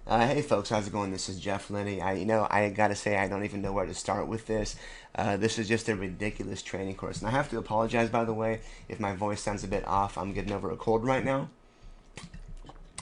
Hey folks, how's it going? This is Jeff Lenny. I gotta say, I don't even know where to start with this. This is just a ridiculous training course, and I have to apologize, by the way, if my voice sounds a bit off. I'm getting over a cold right now.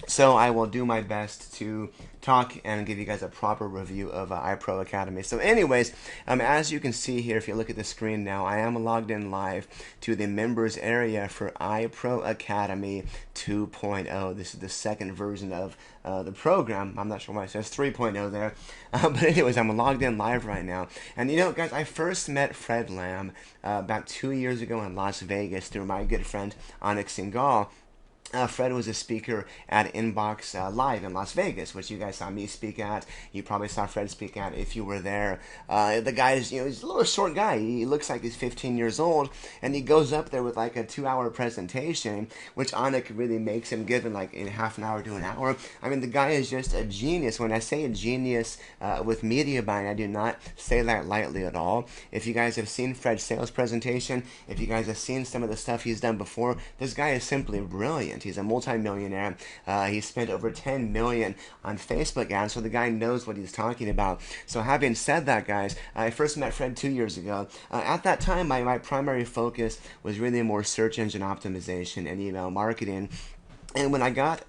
So I will do my best to talk and give you guys a proper review of iPro Academy. So anyways, as you can see here, if you look at the screen now, I am logged in live to the members area for iPro Academy 2.0. This is the second version of the program. I'm not sure why it says 3.0 there. But anyways, I'm logged in live right now. And you know, guys, I first met Fred Lamb about 2 years ago in Las Vegas through my good friend Onyx Singal. Fred was a speaker at Inbox Live in Las Vegas, which you guys saw me speak at. You probably saw Fred speak at if you were there. The guy is, he's a little short guy. He looks like he's 15 years old, and he goes up there with like a 2-hour presentation, which Anik really makes him give in like in half an hour to an hour. I mean, the guy is just a genius. When I say a genius with media buying, I do not say that lightly at all. If you guys have seen Fred's sales presentation, if you guys have seen some of the stuff he's done before, this guy is simply brilliant. He's a multi-millionaire. He spent over 10 million on Facebook ads, so the guy knows what he's talking about. So having said that, guys, I first met Fred 2 years ago. At that time, my primary focus was really more search engine optimization and email marketing. And when I got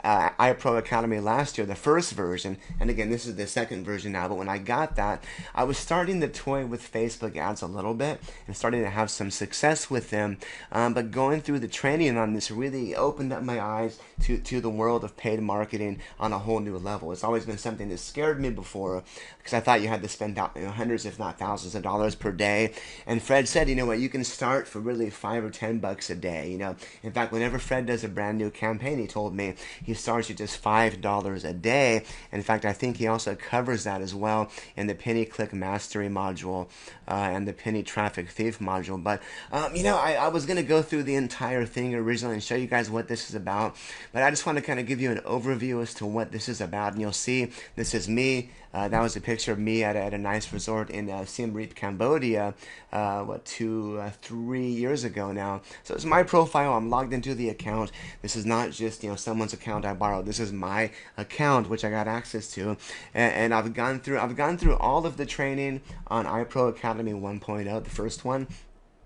iPro Academy last year, the first version, and again, this is the second version now, but when I got that, I was starting to toy with Facebook ads a little bit and starting to have some success with them. But going through the training on this really opened up my eyes to the world of paid marketing on a whole new level. It's always been something that scared me before because I thought you had to spend hundreds, if not thousands of dollars per day. And Fred said, you know what, you can start for really $5 or $10 a day. In fact, whenever Fred does a brand new campaign, he told me he starts at just $5 a day. In fact, I think he also covers that as well in the penny click mastery module and the penny traffic thief module. But I was going to go through the entire thing originally and show you guys what this is about, but I just want to kind of give you an overview as to what this is about. And you'll see this is me. That was a picture of me at a nice resort in Siem Reap, Cambodia, 3 years ago now. So it's my profile. I'm logged into the account. This is not just someone's account I borrowed. This is my account, which I got access to, and I've gone through all of the training on iPro Academy 1.0, the first one.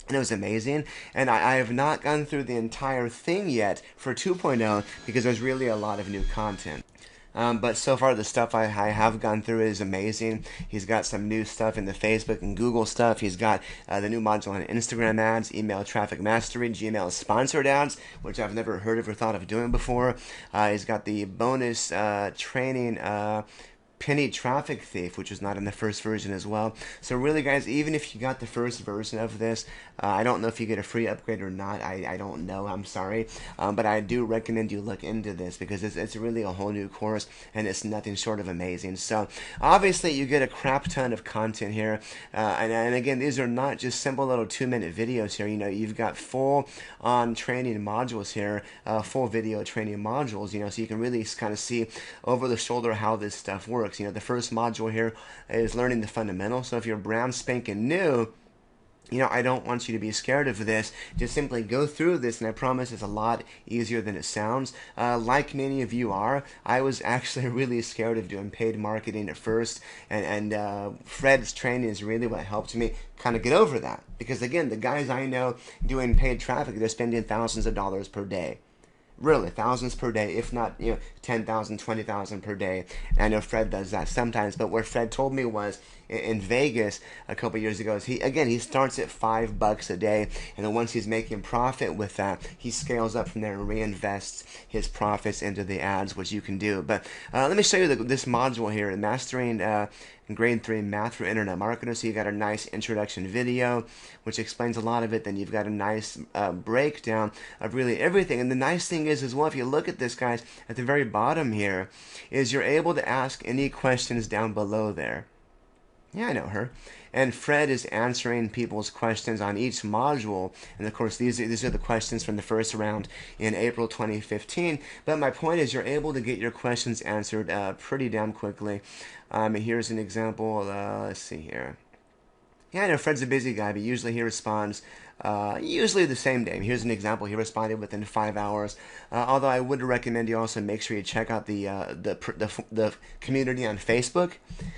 And it was amazing. And I have not gone through the entire thing yet for 2.0 because there's really a lot of new content. But so far, the stuff I have gone through is amazing. He's got some new stuff in the Facebook and Google stuff. He's got the new module on Instagram ads, email traffic mastery, Gmail sponsored ads, which I've never heard of or thought of doing before. He's got the bonus training penny traffic thief, which was not in the first version as well. So really, guys, even if you got the first version of this, I don't know if you get a free upgrade or not. I don't know. I'm sorry. But I do recommend you look into this because it's really a whole new course and it's nothing short of amazing. So obviously you get a crap ton of content here. And again, these are not just simple little 2-minute videos here. You've got full on training modules here, full video training modules, so you can really kind of see over the shoulder how this stuff works. The first module here is learning the fundamentals. So if you're brand spanking new, I don't want you to be scared of this. Just simply go through this, and I promise it's a lot easier than it sounds. Like many of you are, I was actually really scared of doing paid marketing at first, and Fred's training is really what helped me kind of get over that. Because again, the guys I know doing paid traffic, they're spending thousands of dollars per day. Really, thousands per day, if not 10,000, 20,000 per day. And I know Fred does that sometimes, but what Fred told me was in Vegas a couple years ago is he starts at $5 a day, and then once he's making profit with that, he scales up from there and reinvests his profits into the ads, which you can do. But let me show you this module here, mastering grade 3 math for internet marketers. So you got a nice introduction video which explains a lot of it. Then you've got a nice breakdown of really everything. And the nice thing is as well, if you look at this, guys, at the very bottom here is you're able to ask any questions down below there. Yeah, I know her. And Fred is answering people's questions on each module. And of course, these are the questions from the first round in April 2015. But my point is you're able to get your questions answered pretty damn quickly. Here's an example. Let's see here. Yeah, I know Fred's a busy guy, but usually he responds usually the same day. Here's an example. He responded within 5 hours. Although I would recommend you also make sure you check out the community on Facebook,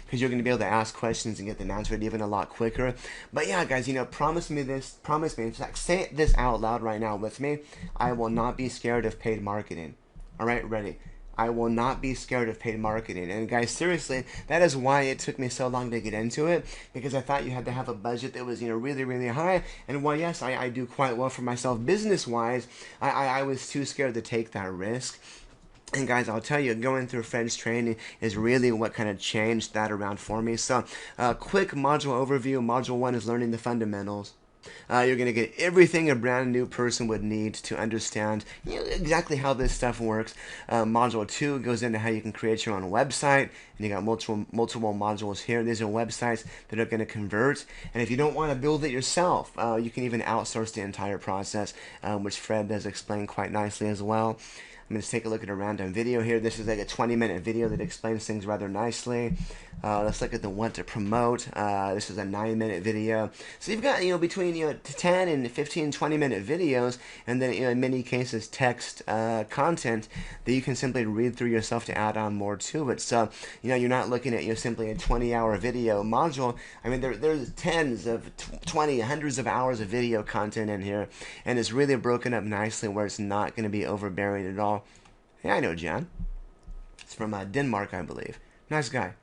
because you're going to be able to ask questions and get them answered even a lot quicker. But yeah, guys, promise me this. Promise me. In fact, say this out loud right now with me. I will not be scared of paid marketing. All right, ready? I will not be scared of paid marketing. And guys, seriously, that is why it took me so long to get into it, because I thought you had to have a budget that was, really, really high. And while yes, I do quite well for myself business-wise, I was too scared to take that risk. And guys, I'll tell you, going through Fred's training is really what kind of changed that around for me. So, quick module overview. Module 1 is learning the fundamentals. You're going to get everything a brand new person would need to understand exactly how this stuff works. Module 2 goes into how you can create your own website, and you got multiple modules here. These are websites that are going to convert, and if you don't want to build it yourself, you can even outsource the entire process, which Fred does explain quite nicely as well. I'm going to take a look at a random video here. This is like a 20-minute video that explains things rather nicely. Let's look at the what to promote. This is a 9-minute video. So you've got, between, 10 and 15, 20-minute videos, and then, in many cases, text content that you can simply read through yourself to add on more to it. So, you're not looking at, simply a 20-hour video module. I mean, there's tens of 20, hundreds of hours of video content in here, and it's really broken up nicely where it's not going to be overbearing at all. Hey, I know John. It's from Denmark, I believe. Nice guy.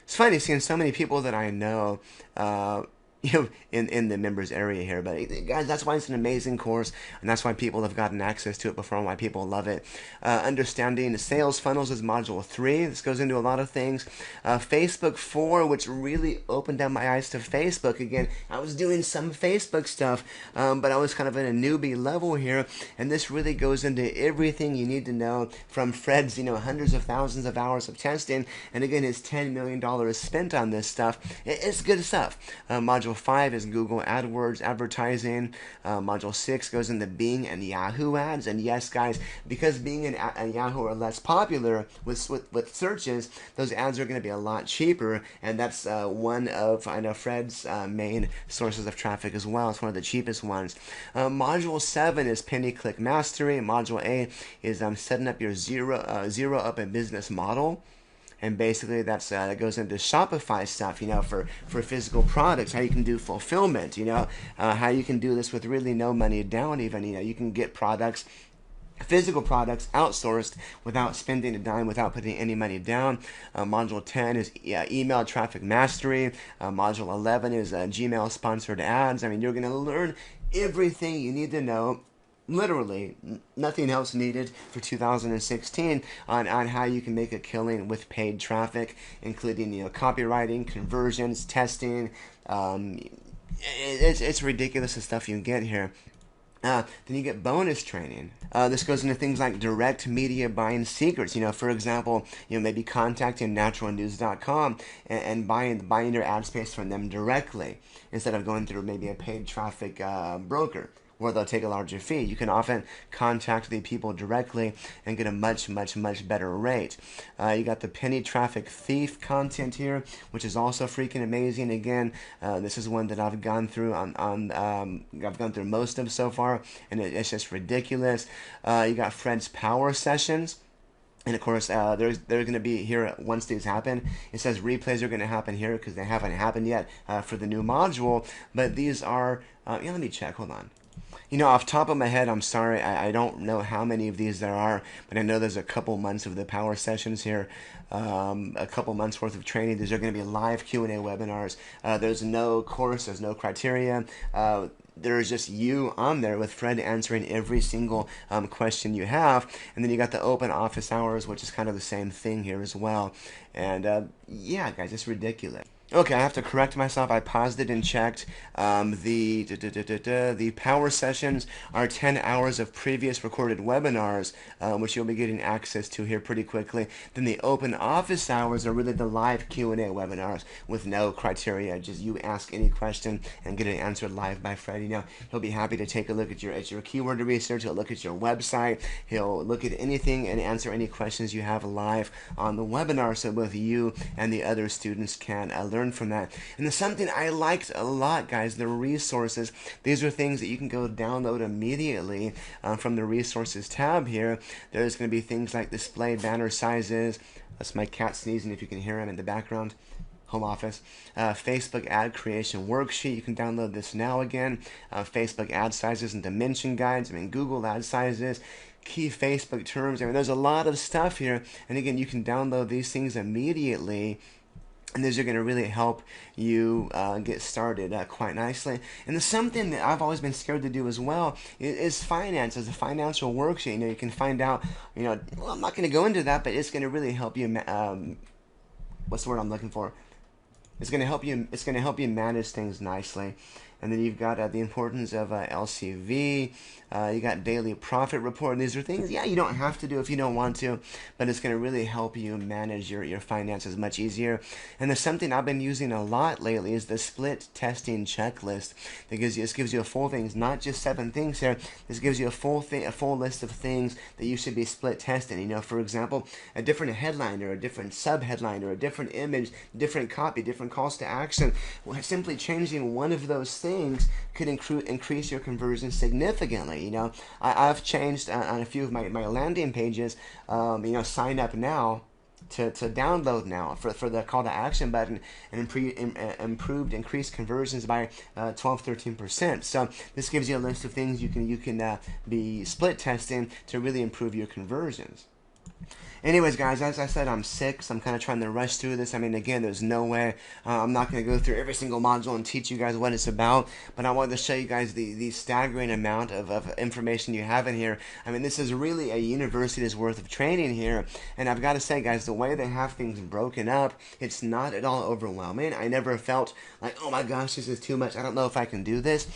It's funny seeing so many people that I know, in the members area here. But guys, that's why it's an amazing course, and that's why people have gotten access to it before, and why people love it. Understanding sales funnels is module 3. This goes into a lot of things. Facebook 4, which really opened up my eyes to Facebook again. I was doing some Facebook stuff, but I was kind of at a newbie level here, and this really goes into everything you need to know from Fred's, hundreds of thousands of hours of testing, and again, his $10 million spent on this stuff. It's good stuff. Module 5 is Google AdWords advertising. Module 6 goes into Bing and Yahoo ads. And yes, guys, because Bing and Yahoo are less popular with searches, those ads are going to be a lot cheaper. And that's one of, I know, Fred's main sources of traffic as well. It's one of the cheapest ones. Module 7 is Penny Click Mastery. Module 8 is setting up your zero up a business model. And basically that goes into Shopify stuff, for physical products, how you can do fulfillment, how you can do this with really no money down even, you can get physical products outsourced without spending a dime, without putting any money down. Module 10 is email traffic mastery. Module 11 is Gmail sponsored ads. I mean, you're going to learn everything you need to know. Literally, nothing else needed for 2016 on how you can make a killing with paid traffic, including copywriting, conversions, testing. It's ridiculous the stuff you can get here. Then you get bonus training. This goes into things like direct media buying secrets. For example, maybe contacting naturalnews.com and buying your ad space from them directly instead of going through maybe a paid traffic broker, where they'll take a larger fee. You can often contact the people directly and get a much, much, much better rate. You got the penny traffic thief content here, which is also freaking amazing. Again, this is one that I've gone through I've gone through most of so far, and it's just ridiculous. You got Fred's power sessions. And of course, they're going to be here once these happen. It says replays are going to happen here because they haven't happened yet for the new module. But these are, let me check. Hold on. Off top of my head, I'm sorry, I don't know how many of these there are, but I know there's a couple months of the power sessions here, a couple months worth of training. These are going to be live Q&A webinars. There's no course, there's no criteria. There's just you on there with Fred answering every single question you have. And then you got the open office hours, which is kind of the same thing here as well. And yeah, guys, it's ridiculous. Okay, I have to correct myself. I paused it and checked. The power sessions are 10 hours of previous recorded webinars, which you'll be getting access to here pretty quickly. Then the open office hours are really the live Q&A webinars with no criteria. Just you ask any question and get it answered live by Fred. He'll be happy to take a look at your keyword research. He'll look at your website. He'll look at anything and answer any questions you have live on the webinar, so both you and the other students can learn learn from that. And there's something I liked a lot, guys, the resources. These are things that you can go download immediately from the resources tab here. There's going to be things like display banner sizes. That's my cat sneezing if you can hear him in the background. Home office. Facebook ad creation worksheet. You can download this now again. Facebook ad sizes and dimension guides. Google ad sizes. Key Facebook terms. There's a lot of stuff here. And again, you can download these things immediately. And these are going to really help you get started quite nicely. And there's something that I've always been scared to do as well is finance as a financial worksheet. You can find out, well, I'm not going to go into that, but it's going to really help you, what's the word I'm looking for? It's going to help you. It's going to help you manage things nicely. And then you've got the importance of LCV. You got daily profit report. And these are things, you don't have to do if you don't want to, but it's going to really help you manage your finances much easier. And there's something I've been using a lot lately is the split testing checklist. This gives you a full things, not just 7 things here. This gives you a full list of things that you should be split testing. For example, a different headline or a different sub-headline or a different image, different copy, different calls to action. Simply changing one of those things could increase your conversion significantly. I've changed on a few of my landing pages, sign up now to download now for the call to action button, and increased conversions by 12-13%. So this gives you a list of things you can be split testing to really improve your conversions. Anyways, guys, as I said, I'm sick, so I'm kind of trying to rush through this. Again, there's no way. I'm not going to go through every single module and teach you guys what it's about, but I wanted to show you guys the staggering amount of information you have in here. This is really a university's worth of training here, and I've got to say, guys, the way they have things broken up, it's not at all overwhelming. I never felt like, oh my gosh, this is too much. I don't know if I can do this.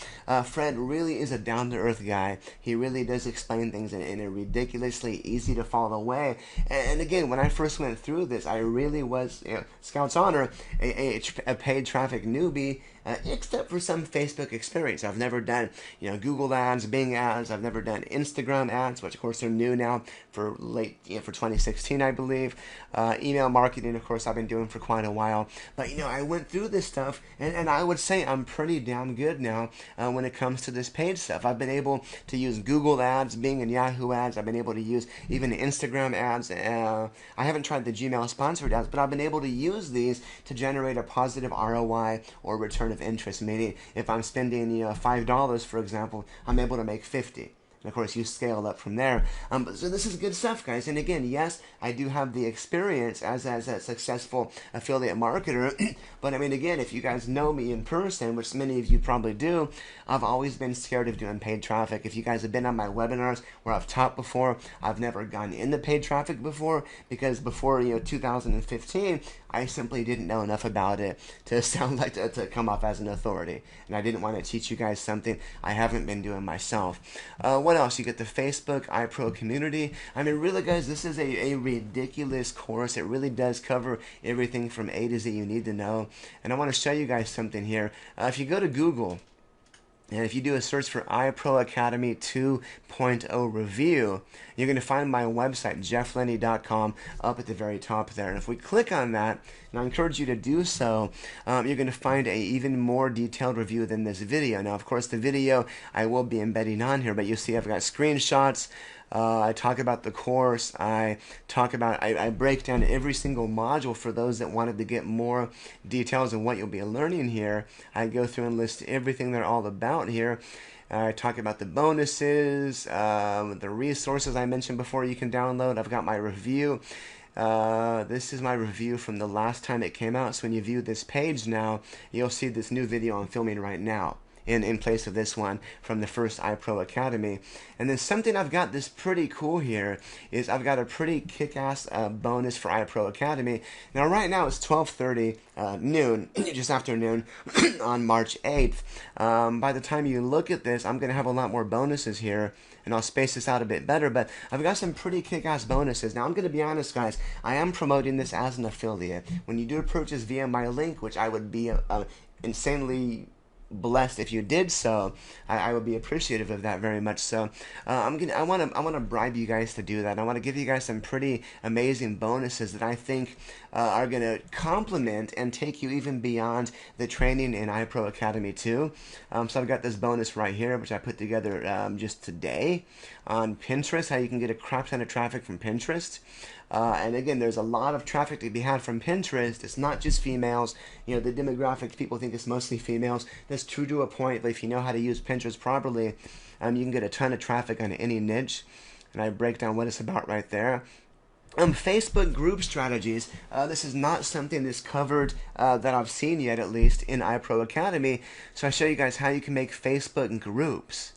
Fred really is a down-to-earth guy. He really does explain things in a ridiculously easy-to-follow way. And again, when I first went through this, I really was, Scout's Honor, a paid traffic newbie, except for some Facebook experience. I've never done, Google ads, Bing ads. I've never done Instagram ads, which of course are new now for 2016, I believe. Email marketing, of course, I've been doing for quite a while. But I went through this stuff, and I would say I'm pretty damn good now when it comes to this paid stuff. I've been able to use Google ads, Bing and Yahoo ads. I've been able to use even Instagram ads. I haven't tried the Gmail sponsored ads, but I've been able to use these to generate a positive ROI or return of interest. Meaning, if I'm spending $5, for example, I'm able to make 50. And of course, you scale up from there. So this is good stuff, guys. And again, yes, I do have the experience as a successful affiliate marketer. But again, if you guys know me in person, which many of you probably do, I've always been scared of doing paid traffic. If you guys have been on my webinars where I've taught before, I've never gone into paid traffic before, because before 2015, I simply didn't know enough about it to sound like to come off as an authority. And I didn't want to teach you guys something I haven't been doing myself. What else? You get the Facebook iPro community. Really, guys, this is a ridiculous course. It really does cover everything from A to Z you need to know. And I want to show you guys something here. If you go to Google, and if you do a search for iPro Academy 2.0 review, you're going to find my website, jefflenny.com, up at the very top there. And if we click on that, and I encourage you to do so, you're going to find a even more detailed review than this video. Now, of course, the video I will be embedding on here, but you see I've got screenshots. I talk about the course. I break down every single module for those that wanted to get more details on what you'll be learning here. I go through and list everything they're all about here. I talk about the bonuses, the resources I mentioned before you can download. I've got my review. This is my review from the last time it came out. So when you view this page now, you'll see this new video I'm filming right now in place of this one from the first iPro Academy. And then something I've got this pretty cool here is I've got a pretty kick-ass bonus for iPro Academy. Now right now it's 12:30 noon, just after noon, on March 8th. By the time you look at this, I'm going to have a lot more bonuses here, and I'll space this out a bit better, but I've got some pretty kick-ass bonuses. Now, I'm going to be honest, guys, I am promoting this as an affiliate. When you do purchase via my link, which I would be insanely blessed if you did so. I would be appreciative of that very much. So I want to bribe you guys to do that. I want to give you guys some pretty amazing bonuses that I think are gonna complement and take you even beyond the training in iPro Academy too. So I've got this bonus right here, which I put together just today on Pinterest. How you can get a crap ton of traffic from Pinterest. And again, there's a lot of traffic to be had from Pinterest. It's not just females. You know, the demographics, people think it's mostly females. That's true to a point, but if you know how to use Pinterest properly, you can get a ton of traffic on any niche. And I break down what it's about right there. Facebook group strategies. This is not something that's covered that I've seen yet, at least in iPro Academy. So I show you guys how you can make Facebook groups,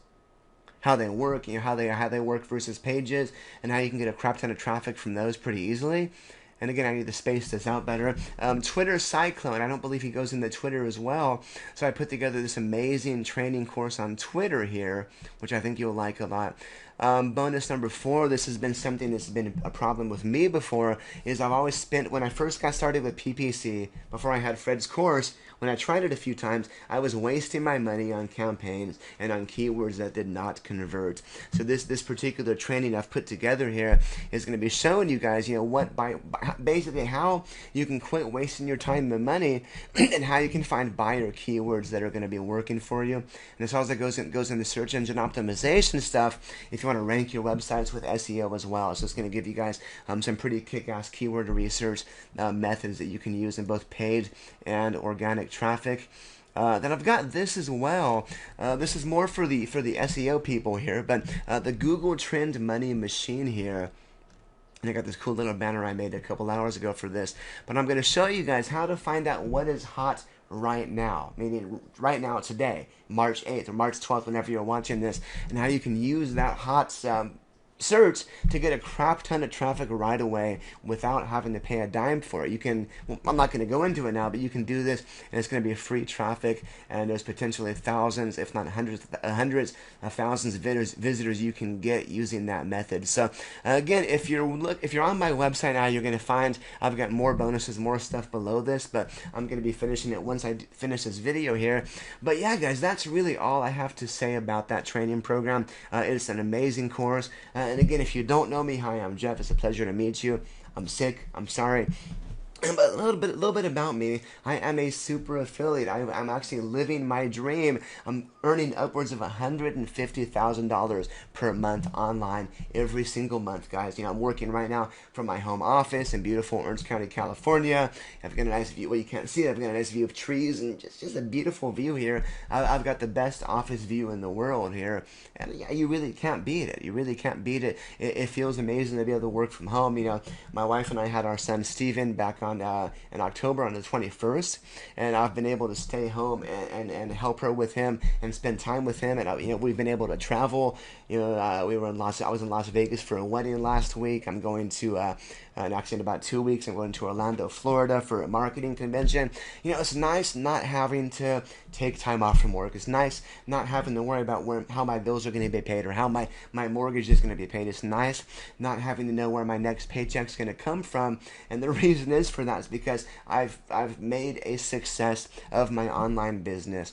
how they work, how they work versus pages, and how you can get a crap ton of traffic from those pretty easily. And again, I need to space this out better. Twitter Cyclone, I don't believe he goes into Twitter as well. So I put together this amazing training course on Twitter here, which I think you'll like a lot. Bonus number 4, this has been something that's been a problem with me before, is I've always spent, when I first got started with PPC, before I had Fred's course, when I tried it a few times, I was wasting my money on campaigns and on keywords that did not convert. So this particular training I've put together here is going to be showing you guys, basically how you can quit wasting your time and money, and how you can find buyer keywords that are going to be working for you. And this also goes into search engine optimization stuff if you want to rank your websites with SEO as well. So it's going to give you guys some pretty kick-ass keyword research methods that you can use in both paid and organic traffic. Then I've got this as well. This is more for the SEO people here, but the Google Trend Money Machine here. And I got this cool little banner I made a couple hours ago for this. But I'm going to show you guys how to find out what is hot right now, meaning right now today, March 8th or March 12th, whenever you're watching this, and how you can use that hot search to get a crap ton of traffic right away without having to pay a dime for it. You can, well, I'm not going to go into it now, but you can do this, and it's going to be free traffic, and there's potentially thousands, if not hundreds of thousands of visitors you can get using that method. So again, if you're on my website now, you're going to find I've got more bonuses, more stuff below this, but I'm going to be finishing it once I finish this video here. But yeah, guys, that's really all I have to say about that training program. It's an amazing course. And again, if you don't know me, hi, I'm Jeff. It's a pleasure to meet you. I'm sick. I'm sorry. But a little bit about me. I am a super affiliate. I'm actually living my dream. I'm earning upwards of $150,000 per month online every single month, guys. I'm working right now from my home office in beautiful Orange County, California. I've got a nice view. Well, you can't see it. I've got a nice view of trees and just a beautiful view here. I've got the best office view in the world here, and yeah, you really can't beat it. You really can't beat it. It feels amazing to be able to work from home. My wife and I had our son Steven back in October on the 21st, and I've been able to stay home and help her with him and spend time with him, and we've been able to travel. I was in Las Vegas for a wedding last week. I'm going to and actually in about 2 weeks I'm going to Orlando, Florida for a marketing convention. It's nice not having to take time off from work. It's nice not having to worry about how my bills are going to be paid or how my mortgage is going to be paid. It's nice not having to know where my next paycheck's going to come from. And the reason is for that is because I've made a success of my online business.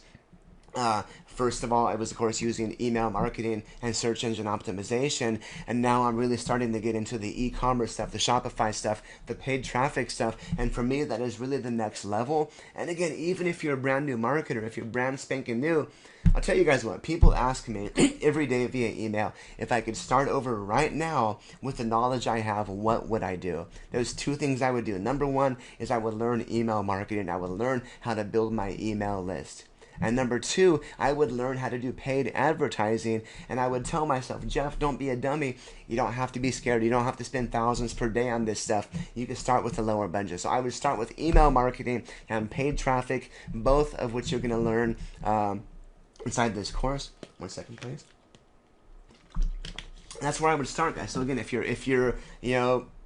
First of all, I was, of course, using email marketing and search engine optimization, and now I'm really starting to get into the e-commerce stuff, the Shopify stuff, the paid traffic stuff, and for me, that is really the next level. And again, even if you're a brand new marketer, if you're brand spanking new, I'll tell you guys what, people ask me every day via email, if I could start over right now with the knowledge I have, what would I do? There's 2 things I would do. Number 1 is I would learn email marketing. I would learn how to build my email list. And number 2, I would learn how to do paid advertising, and I would tell myself, Jeff, don't be a dummy. You don't have to be scared. You don't have to spend thousands per day on this stuff. You can start with a lower budget. So I would start with email marketing and paid traffic, both of which you're going to learn inside this course. 1 second, please. That's where I would start, guys. So again, if you're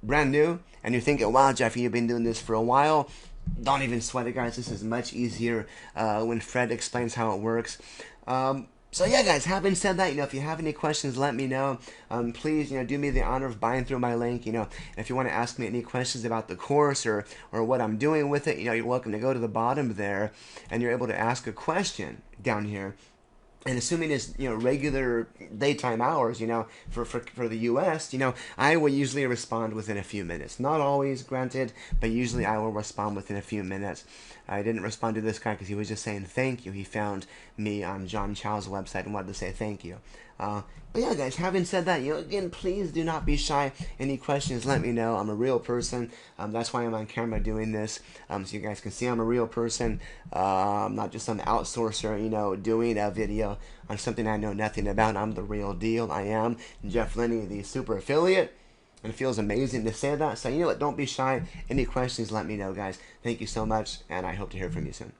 brand new and you're thinking, wow, Jeff, you've been doing this for a while, don't even sweat it, guys. This is much easier when Fred explains how it works. So yeah, guys, having said that, if you have any questions, let me know. Please, do me the honor of buying through my link. If you want to ask me any questions about the course or what I'm doing with it, you're welcome to go to the bottom there, and you're able to ask a question down here. And assuming it's regular daytime hours, for the U.S., I will usually respond within a few minutes. Not always, granted, but usually I will respond within a few minutes. I didn't respond to this guy because he was just saying thank you. He found me on John Chow's website and wanted to say thank you. But yeah, guys, having said that, again, please do not be shy. Any questions, let me know. I'm a real person. That's why I'm on camera doing this, so you guys can see I'm a real person. I'm not just some outsourcer, doing a video on something I know nothing about. I'm the real deal. I am Jeff Lenny, the super affiliate. And it feels amazing to say that. So, don't be shy. Any questions, let me know, guys. Thank you so much, and I hope to hear from you soon.